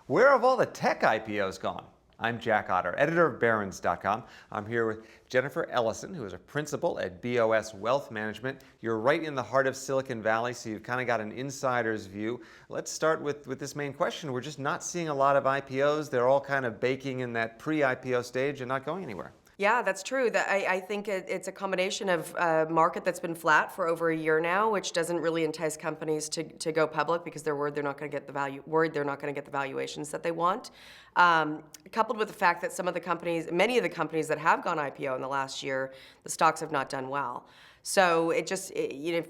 Where have all the tech IPOs gone? I'm Jack Otter, editor of BARRON'S.com. I'm here with Jennifer Ellison, who is a principal at BOS Wealth Management. You're right in the heart of Silicon Valley, so you've kind of got an insider's view. Let's start with this main question. We're just not seeing a lot of IPOs. They're all kind of baking in that pre-IPO stage and not going anywhere. Yeah, that's true. I think it's a combination of a market that's been flat for over a year now, which doesn't really entice companies to go public because they're worried they're not going to get the valuations that they want. Coupled with the fact that many of the companies that have gone IPO in the last year, the stocks have not done well. So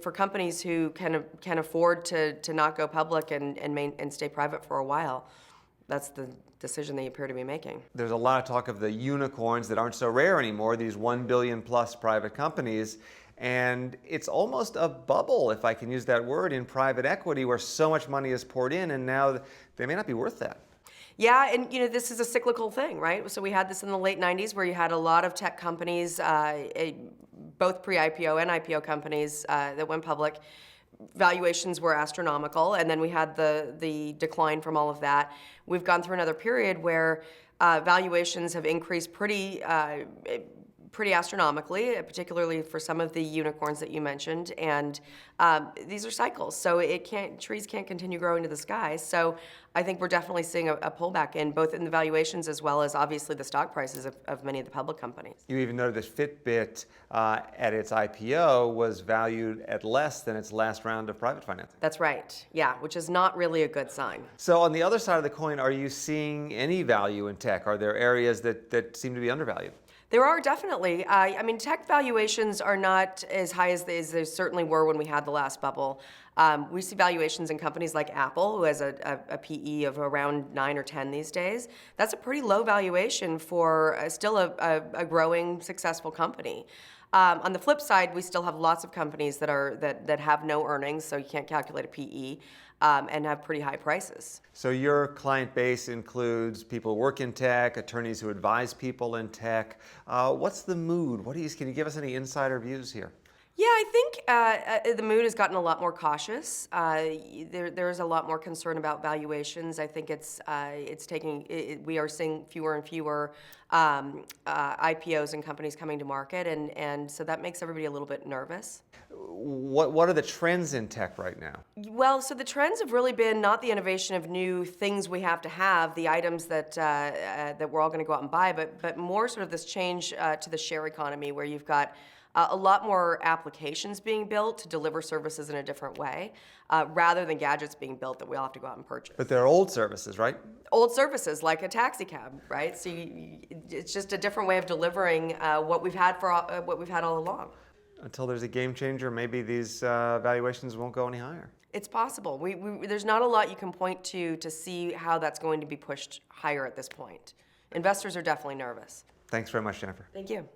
for companies who can afford to not go public and stay private for a while, that's the decision they appear to be making. There's a lot of talk of the unicorns that aren't so rare anymore, these 1 billion plus private companies. And it's almost a bubble, if I can use that word, in private equity where so much money is poured in and now they may not be worth that. Yeah, and this is a cyclical thing, right? So we had this in the late 90s where you had a lot of tech companies, both pre-IPO and IPO companies that went public. Valuations were astronomical, and then we had the decline from all of that. We've gone through another period where valuations have increased pretty astronomically, particularly for some of the unicorns that you mentioned. And these are cycles, so trees can't continue growing to the sky. So I think we're definitely seeing a pullback in both in the valuations as well as obviously the stock prices of many of the public companies. You even noted that Fitbit at its IPO was valued at less than its last round of private financing. That's right, yeah, which is not really a good sign. So on the other side of the coin, are you seeing any value in tech? Are there areas that seem to be undervalued? There are definitely. I mean, tech valuations are not as high as they certainly were when we had the last bubble. We see valuations in companies like Apple, who has a PE of around 9 or 10 these days. That's a pretty low valuation for still a growing, successful company. On the flip side, we still have lots of companies that have no earnings, so you can't calculate a PE, and have pretty high prices. So your client base includes people who work in tech, attorneys who advise people in tech. What's the mood? Can you give us any insider views here? Yeah, I think the mood has gotten a lot more cautious. There's a lot more concern about valuations. I think we are seeing fewer and fewer IPOs and companies coming to market, and so that makes everybody a little bit nervous. What are the trends in tech right now? Well, so the trends have really been not the innovation of new things we have to have, the items that we're all going to go out and buy, but more sort of this change to the share economy where you've got a lot more applications being built to deliver services in a different way, rather than gadgets being built that we all have to go out and purchase. But they're old services, right? Old services like a taxi cab, right? So it's just a different way of delivering what we've had all along. Until there's a game changer, maybe these valuations won't go any higher. It's possible. There's not a lot you can point to see how that's going to be pushed higher at this point. Investors are definitely nervous. Thanks very much, Jennifer. Thank you.